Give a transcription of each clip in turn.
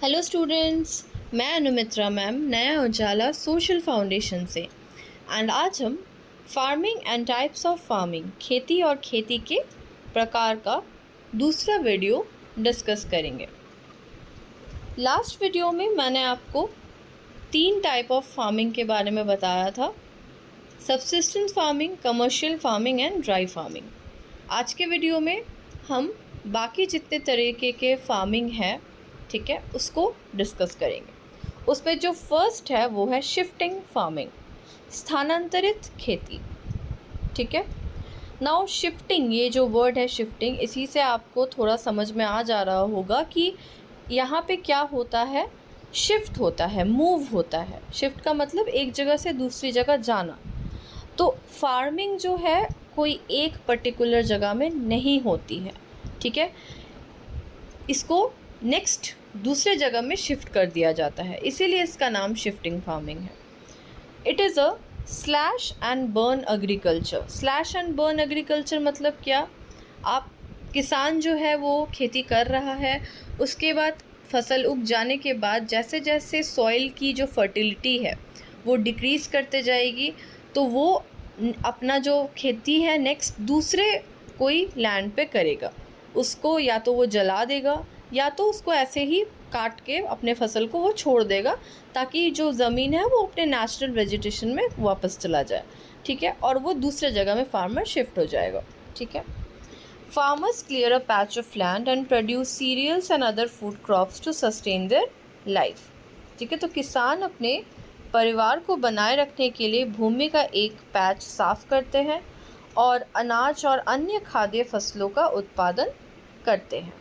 Hello students, मैं अनुमित्रा ma'am नया उजाला social foundation से। एंड आज हम farming and types of farming खेती और खेती के प्रकार का दूसरा वीडियो डिस्कस करेंगे। लास्ट वीडियो में मैंने आपको 3 टाइप ऑफ फार्मिंग के बारे में बताया था: subsistence farming, commercial farming and dry farming. आज के वीडियो में हम बाकी जितने तरीके के फार्मिंग है, ठीक है, उसको डिस्कस करेंगे। उसमें जो फर्स्ट है वो है शिफ्टिंग फार्मिंग, स्थानांतरित खेती। ठीक है, नाउ शिफ्टिंग, ये जो वर्ड है शिफ्टिंग, इसी से आपको थोड़ा समझ में आ जा रहा होगा कि यहाँ पे क्या होता है। शिफ्ट होता है, मूव होता है। शिफ्ट का मतलब एक जगह से दूसरी जगह जाना। तो फार्मिंग जो है कोई एक पर्टिकुलर जगह में नहीं होती है, ठीक है, इसको नेक्स्ट दूसरे जगह में शिफ्ट कर दिया जाता है, इसीलिए इसका नाम शिफ्टिंग फार्मिंग है। It is a slash and burn agriculture. Slash and burn agriculture मतलब क्या? आप किसान जो है वो खेती कर रहा है, उसके बाद फसल उग जाने के बाद जैसे जैसे सॉइल की जो फर्टिलिटी है वो डिक्रीज़ करते जाएगी, तो वो अपना जो खेती है नेक्स्ट दूसरे कोई लैंड पे करेगा। उसको या तो वो जला देगा या तो उसको ऐसे ही काट के अपने फसल को वो छोड़ देगा, ताकि जो ज़मीन है वो अपने नेचुरल वेजिटेशन में वापस चला जाए। ठीक है, और वो दूसरे जगह में फार्मर शिफ्ट हो जाएगा। ठीक है, farmers clear a patch of land and produce cereals and other food crops to sustain their life. ठीक है, तो किसान अपने परिवार को बनाए रखने के लिए भूमि का एक पैच साफ करते हैं और अनाज और अन्य खाद्य फसलों का उत्पादन करते हैं।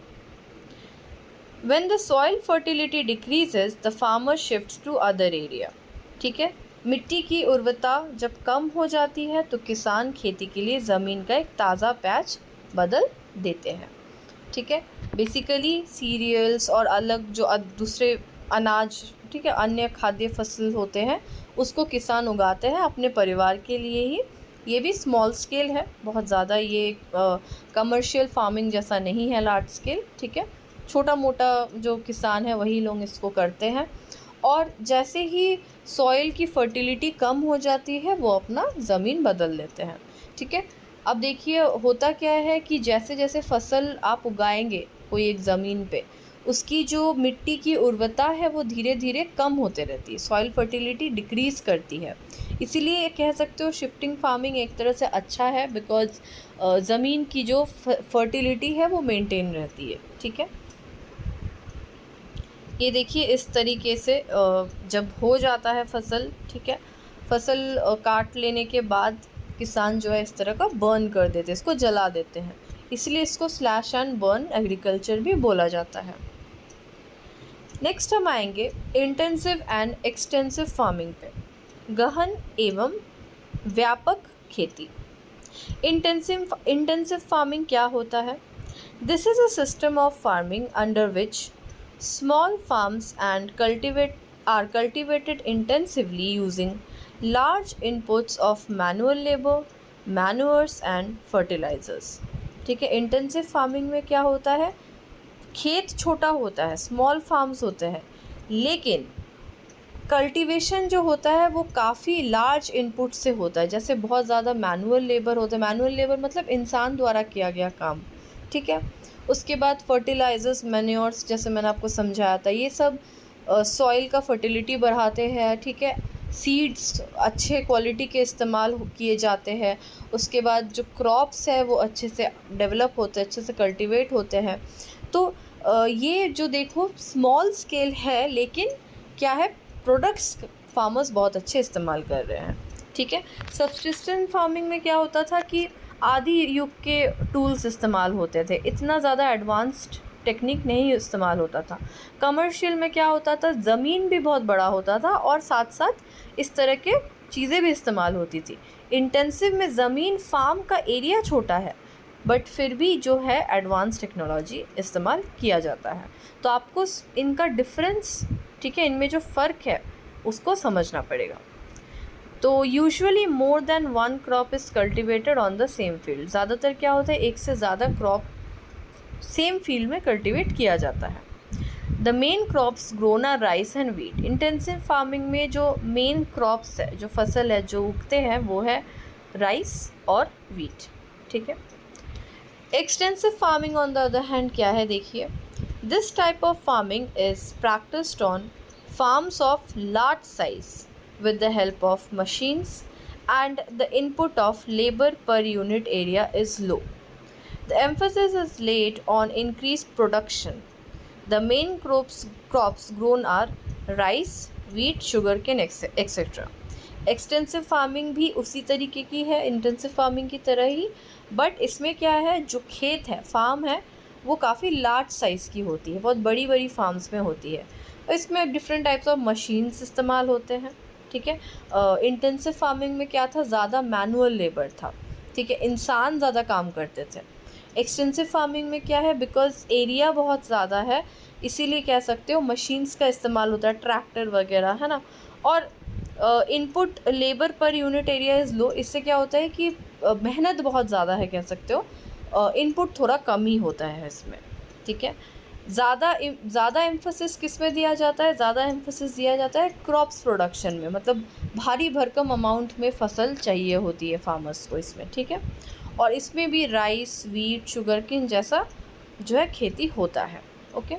When the soil fertility decreases, the farmer shifts to other area. ठीक है, मिट्टी की उर्वरता जब कम हो जाती है तो किसान खेती के लिए ज़मीन का एक ताज़ा पैच बदल देते हैं। ठीक है, बेसिकली सीरियल्स और अलग जो दूसरे अनाज, ठीक है, अन्य खाद्य फसल होते हैं, उसको किसान उगाते हैं अपने परिवार के लिए ही। ये भी स्मॉल स्केल है, बहुत ज़्यादा ये कमर्शियल फार्मिंग जैसा नहीं है, लार्ज स्केल। ठीक है, छोटा मोटा जो किसान है वही लोग इसको करते हैं। और जैसे ही सॉइल की फर्टिलिटी कम हो जाती है वो अपना ज़मीन बदल लेते हैं। ठीक है, अब देखिए होता क्या है कि जैसे जैसे फसल आप उगाएंगे कोई एक ज़मीन पे, उसकी जो मिट्टी की उर्वरता है वो धीरे धीरे कम होते रहती है, सॉइल फर्टिलिटी डिक्रीज़ करती है। इसीलिए कह सकते हो शिफ्टिंग फार्मिंग एक तरह से अच्छा है, बिकॉज ज़मीन की जो फर्टिलिटी है वो मेंटेन रहती है। ठीक है, ये देखिए इस तरीके से जब हो जाता है फसल, ठीक है, फसल काट लेने के बाद किसान जो है इस तरह का बर्न कर देते हैं, इसको जला देते हैं, इसलिए इसको स्लैश एंड बर्न एग्रीकल्चर भी बोला जाता है। नेक्स्ट हम आएंगे इंटेंसिव एंड एक्सटेंसिव फार्मिंग पे, गहन एवं व्यापक खेती। इंटेंसिव फार्मिंग क्या होता है? This is a system of farming under which small farms and are cultivated intensively using large inputs of manual labor, manures and fertilizers. ठीक है, इंटेंसिव फार्मिंग में क्या होता है? खेत छोटा होता है, स्मॉल फार्म्स होते हैं, लेकिन कल्टीवेशन जो होता है वो काफ़ी लार्ज इनपुट से होता है। जैसे बहुत ज़्यादा मैनुअल लेबर होता है, मैनुअल लेबर मतलब इंसान द्वारा किया गया काम। ठीक है, उसके बाद फर्टिलाइज़र्स, मैन्योर्स, जैसे मैंने आपको समझाया था, ये सब सॉइल का फर्टिलिटी बढ़ाते हैं। ठीक है, सीड्स अच्छे क्वालिटी के इस्तेमाल किए जाते हैं। उसके बाद जो क्रॉप्स है वो अच्छे से डेवलप होते हैं, अच्छे से कल्टीवेट होते हैं। तो ये जो देखो स्मॉल स्केल है, लेकिन क्या है, प्रोडक्ट्स फार्मर्स बहुत अच्छे इस्तेमाल कर रहे हैं। ठीक है, सब्सिस्टेंस फार्मिंग में क्या होता था कि आदि युग के टूल्स इस्तेमाल होते थे, इतना ज़्यादा एडवांस्ड टेक्निक नहीं इस्तेमाल होता था। कमर्शियल में क्या होता था, ज़मीन भी बहुत बड़ा होता था और साथ साथ इस तरह के चीज़ें भी इस्तेमाल होती थी। इंटेंसिव में ज़मीन, फार्म का एरिया छोटा है, बट फिर भी जो है एडवांस टेक्नोलॉजी इस्तेमाल किया जाता है। तो आपको इनका डिफरेंस, ठीक है, इनमें जो फ़र्क है उसको समझना पड़ेगा। तो usually more than one crop is cultivated on the same field. ज़्यादातर क्या होता है, एक से ज़्यादा क्रॉप सेम फील्ड में कल्टिवेट किया जाता है। The main crops grown are rice and wheat. Intensive farming में जो मेन क्रॉप्स है, जो फसल है जो उगते हैं, वो है राइस और वीट। ठीक है। Extensive farming on the other hand क्या है, देखिए। This type of farming is practised on farms of large size with the help of machines, and the input of labor per unit area is low. The emphasis is laid on increased production. The main crops grown are rice, wheat, sugarcane, etc. Extensive farming भी उसी तरीके की है, intensive farming की तरह ही, but इसमें क्या है, जो खेत है, फार्म है, वो काफ़ी लार्ज साइज़ की होती है, बहुत बड़ी बड़ी फार्म्स में होती है। इसमें डिफरेंट टाइप्स ऑफ मशीन्स इस्तेमाल होते हैं। ठीक है। इंटेंसिव फार्मिंग में क्या था, ज़्यादा मैनुअल लेबर था। ठीक है, इंसान ज़्यादा काम करते थे। एक्सटेंसिव फार्मिंग में क्या है, बिकॉज एरिया बहुत ज़्यादा है, इसीलिए कह सकते हो मशीन्स का इस्तेमाल होता है, ट्रैक्टर वगैरह, है ना। और input labour per unit area is low. इससे क्या होता है कि मेहनत बहुत ज़्यादा है, कह सकते हो, इनपुट थोड़ा कम ही होता है इसमें। ठीक है। ज़्यादा एम्फोसिस किस में दिया जाता है, ज़्यादा एम्फोसिस दिया जाता है क्रॉप्स प्रोडक्शन में, मतलब भारी भरकम अमाउंट में फसल चाहिए होती है फार्मर्स को इसमें। ठीक है। और इसमें भी राइस, वीट, शुगरकेन जैसा जो है खेती होता है। ओके।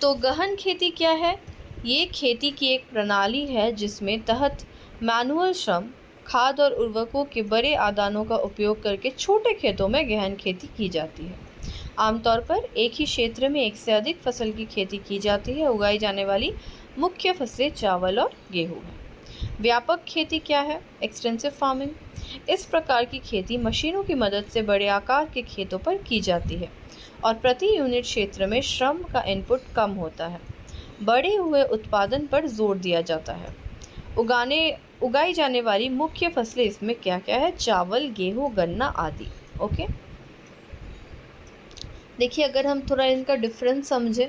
तो गहन खेती क्या है, ये खेती की एक प्रणाली है जिसमें तहत मैनुअल श्रम, खाद और उर्वरकों के बड़े आदानों का उपयोग करके छोटे खेतों में गहन खेती की जाती है। आमतौर पर एक ही क्षेत्र में एक से अधिक फसल की खेती की जाती है। उगाई जाने वाली मुख्य फसलें चावल और गेहूँ हैं। व्यापक खेती क्या है, एक्सटेंसिव फार्मिंग। इस प्रकार की खेती मशीनों की मदद से बड़े आकार के खेतों पर की जाती है और प्रति यूनिट क्षेत्र में श्रम का इनपुट कम होता है। बढ़े हुए उत्पादन पर जोर दिया जाता है। उगाई जाने वाली मुख्य फसलें इसमें क्या क्या है, चावल, गेहूँ, गन्ना आदि। ओके। देखिए, अगर हम थोड़ा इनका डिफरेंस समझें,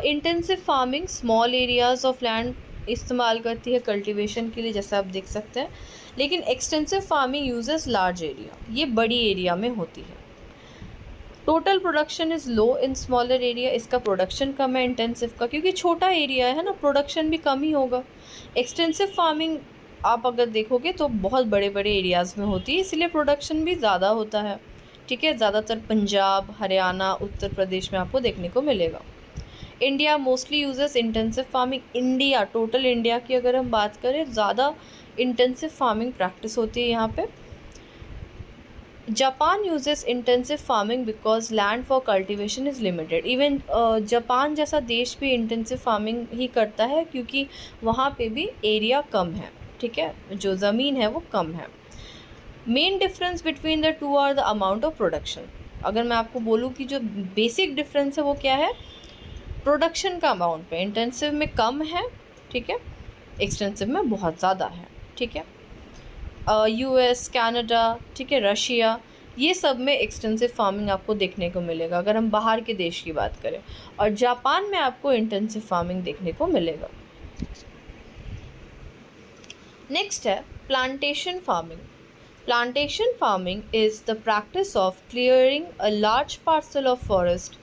intensive farming small areas of land इस्तेमाल करती है कल्टीवेशन के लिए, जैसा आप देख सकते हैं, लेकिन extensive farming uses large area, ये बड़ी एरिया में होती है। Total production is low in smaller area. इसका प्रोडक्शन कम है इंटेंसिव का, क्योंकि छोटा एरिया है ना, प्रोडक्शन भी कम ही होगा। एक्सटेंसिव फार्मिंग आप अगर देखोगे तो बहुत बड़े बड़े एरियाज़ में होती है, इसलिए प्रोडक्शन भी ज़्यादा होता है। ठीक है। ज़्यादातर पंजाब, हरियाणा, उत्तर प्रदेश में आपको देखने को मिलेगा। India mostly uses intensive farming. India, total India की अगर हम बात करें, ज़्यादा इंटेंसिव फार्मिंग प्रैक्टिस होती है यहाँ पे। Japan uses intensive farming because land for cultivation is limited. Even Japan जैसा देश भी इंटेंसिव फार्मिंग ही करता है, क्योंकि वहाँ पे भी एरिया कम है। ठीक है, जो ज़मीन है वो कम है। Main difference between the two are the amount of production. अगर मैं आपको बोलूँ कि जो बेसिक डिफरेंस है वो क्या है, प्रोडक्शन का अमाउंट पे इंटेंसिव में कम है, ठीक है, एक्सटेंसिव में बहुत ज़्यादा है। ठीक है। यूएस, कनाडा, ठीक है, रशिया, ये सब में एक्सटेंसिव फार्मिंग आपको देखने को मिलेगा अगर हम बाहर के देश की बात करें, और जापान में आपको इंटेंसिव फार्मिंग देखने को मिलेगा। नेक्स्ट है plantation farming. Plantation farming is the practice of clearing a large parcel of forest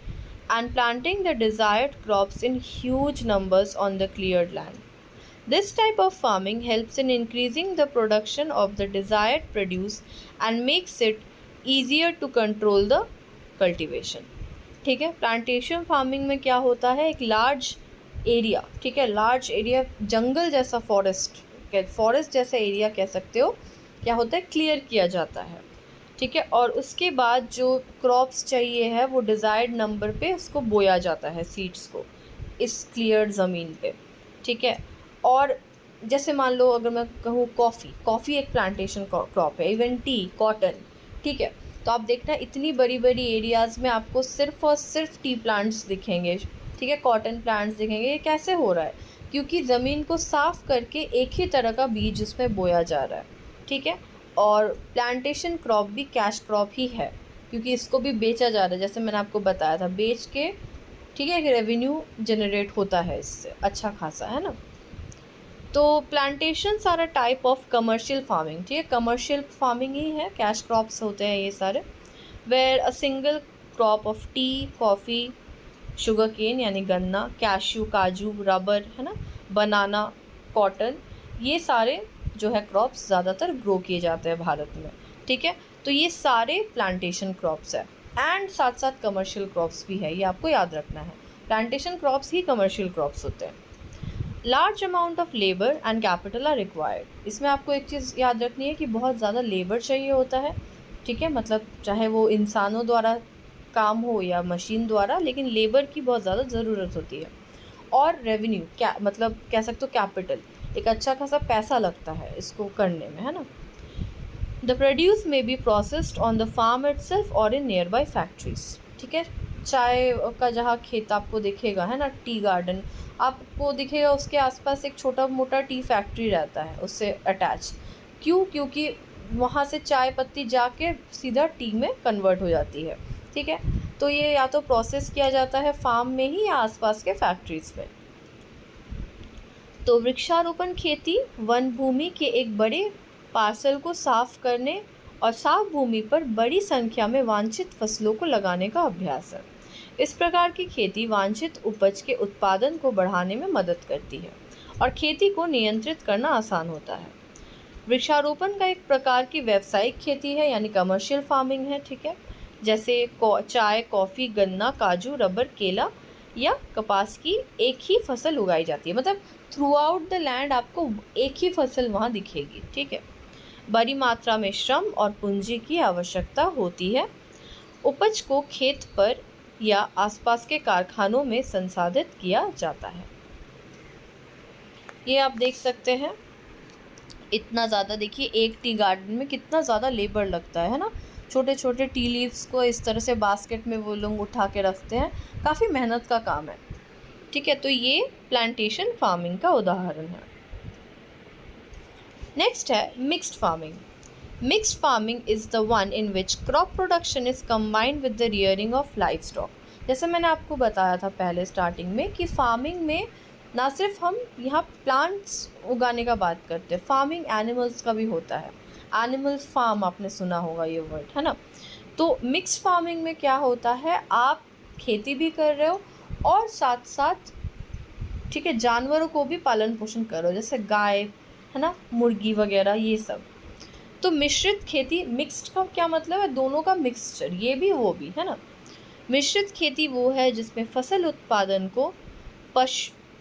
and planting the desired crops in huge numbers on the cleared land. This type of farming helps in increasing the production of the desired produce and makes it easier to control the cultivation. ठीक है। Plantation farming में क्या होता है, एक large area, ठीक है, large area, जंगल जैसा, फॉरेस्ट जैसा एरिया कह सकते हो, क्या होता है, क्लियर किया जाता है। ठीक है। और उसके बाद जो क्रॉप्स चाहिए है वो डिज़ायर्ड नंबर पे उसको बोया जाता है, सीड्स को, इस क्लियर ज़मीन पे। ठीक है। और जैसे मान लो अगर मैं कहूँ कॉफ़ी एक प्लांटेशन क्रॉप है, इवन टी, कॉटन। ठीक है। तो आप देखना इतनी बड़ी बड़ी एरियाज़ में आपको सिर्फ और सिर्फ टी प्लांट्स दिखेंगे, ठीक है, कॉटन प्लांट्स दिखेंगे। ये कैसे हो रहा है, क्योंकि ज़मीन को साफ़ करके एक ही तरह का बीज उसमें बोया जा रहा है। ठीक है। और प्लांटेशन क्रॉप भी कैश क्रॉप ही है, क्योंकि इसको भी बेचा जा रहा है, जैसे मैंने आपको बताया था, बेच के, ठीक है, रेवेन्यू जनरेट होता है इससे अच्छा खासा, है ना। तो plantations are a type of commercial farming. ठीक है, कमर्शियल फार्मिंग ही है, कैश क्रॉप्स होते हैं ये सारे, where a single crop of tea, coffee, sugar cane यानी गन्ना, कैश्यू काजू, रबर, है ना, बनाना, कॉटन, ये सारे जो है क्रॉप्स ज़्यादातर ग्रो किए जाते हैं भारत में। ठीक है, तो ये सारे प्लांटेशन क्रॉप्स है एंड साथ साथ कमर्शियल क्रॉप्स भी है, ये आपको याद रखना है। प्लांटेशन क्रॉप्स ही कमर्शियल क्रॉप्स होते हैं। Large amount of labour and capital R required. इसमें आपको एक चीज़ याद रखनी है कि बहुत ज़्यादा लेबर चाहिए होता है। ठीक है, मतलब चाहे वो इंसानों द्वारा काम हो या मशीन द्वारा, लेकिन लेबर की बहुत ज़्यादा ज़रूरत होती है। और रेवेन्यू क्या मतलब कह सकते हो कैपिटल, एक अच्छा खासा पैसा लगता है इसको करने में, है ना। The produce may be processed on the farm itself और इन नियर बाई फैक्ट्रीज। ठीक है, चाय का जहाँ खेत आपको दिखेगा, है ना, टी गार्डन आपको दिखेगा, उसके आसपास एक छोटा मोटा टी फैक्ट्री रहता है उससे अटैच। क्यों? क्योंकि वहाँ से चाय पत्ती जाके सीधा टी में कन्वर्ट हो जाती है। ठीक है, तो ये या तो प्रोसेस किया जाता है फार्म में ही या आसपास के फैक्ट्रीज में। तो वृक्षारोपण खेती वन भूमि के एक बड़े पार्सल को साफ करने और साफ भूमि पर बड़ी संख्या में वांछित फसलों को लगाने का अभ्यास है। इस प्रकार की खेती वांछित उपज के उत्पादन को बढ़ाने में मदद करती है और खेती को नियंत्रित करना आसान होता है। वृक्षारोपण का एक प्रकार की व्यावसायिक खेती है यानी कमर्शियल फार्मिंग है। ठीक है, जैसे चाय, कॉफ़ी, गन्ना, काजू, रबर, केला या कपास की एक ही फसल उगाई जाती है, मतलब थ्रू आउट द लैंड आपको एक ही फसल वहाँ दिखेगी। ठीक है, बड़ी मात्रा में श्रम और पूंजी की आवश्यकता होती है। उपज को खेत पर या आसपास के कारखानों में संसाधित किया जाता है। ये आप देख सकते हैं, इतना ज़्यादा देखिए एक टी गार्डन में कितना ज़्यादा लेबर लगता है ना। छोटे छोटे टी लीव्स को इस तरह से बास्केट में वो लोग उठा के रखते हैं, काफ़ी मेहनत का काम है। ठीक है, तो ये प्लांटेशन फार्मिंग का उदाहरण है। नेक्स्ट है mixed farming. Mixed farming is the one in which crop production is combined with the rearing of live stock. जैसे मैंने आपको बताया था पहले स्टार्टिंग में कि फार्मिंग में ना सिर्फ हम यहाँ प्लांट्स उगाने का बात करते हैं, फार्मिंग एनिमल्स का भी होता है। एनिमल फार्म आपने सुना होगा ये वर्ड, है ना। तो मिक्स फार्मिंग में क्या होता है, आप खेती भी कर रहे हो और साथ साथ ठीक है जानवरों को भी पालन पोषण कर रहे हो, जैसे गाय, है ना, मुर्गी वगैरह ये सब। तो मिश्रित खेती, मिक्स्ड का क्या मतलब है, दोनों का मिक्सचर, ये भी वो भी, है ना। मिश्रित खेती वो है जिसमें फसल उत्पादन को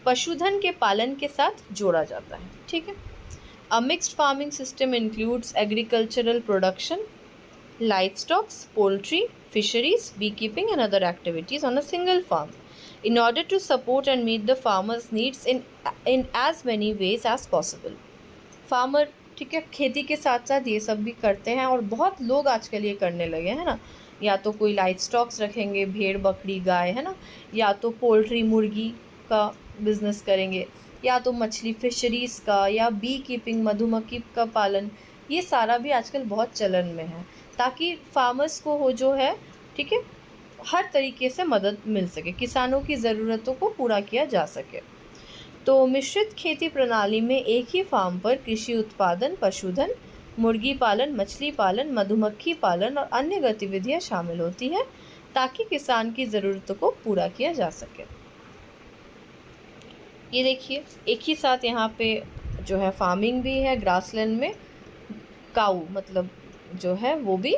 पशुधन के पालन के साथ जोड़ा जाता है। ठीक है, अ mixed farming system includes agricultural production, livestock, poultry, fisheries, beekeeping and other activities on a single farm in order to support and meet the farmer's needs in as many ways as possible. Farmer ठीक है खेती के साथ साथ ये सब भी करते हैं और बहुत लोग आजकल ये करने लगे हैं ना। या तो कोई लाइव स्टॉक्स रखेंगे, भेड़ बकरी गाय, है ना, या तो पोल्ट्री मुर्गी का बिजनेस करेंगे, या तो मछली फिशरीज़ का, या बी कीपिंग मधुमक्खी का पालन, ये सारा भी आजकल बहुत चलन में है, ताकि फार्मर्स को हो जो है ठीक है हर तरीके से मदद मिल सके, किसानों की ज़रूरतों को पूरा किया जा सके। तो मिश्रित खेती प्रणाली में एक ही फार्म पर कृषि उत्पादन, पशुधन, मुर्गी पालन, मछली पालन, मधुमक्खी पालन और अन्य गतिविधियां शामिल होती हैं ताकि किसान की ज़रूरतों को पूरा किया जा सके। ये देखिए एक ही साथ यहाँ पे जो है फार्मिंग भी है, ग्रासलैंड में काऊ मतलब जो है वो भी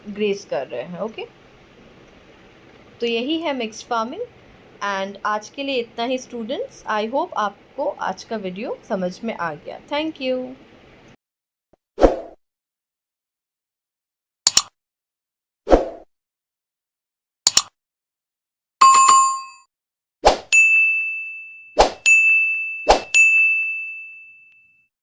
ग्रेस कर रहे हैं। ओके, तो यही है मिक्स्ड फार्मिंग। एंड आज के लिए इतना ही स्टूडेंट्स। आई होप आपको आज का वीडियो समझ में आ गया। Thank you.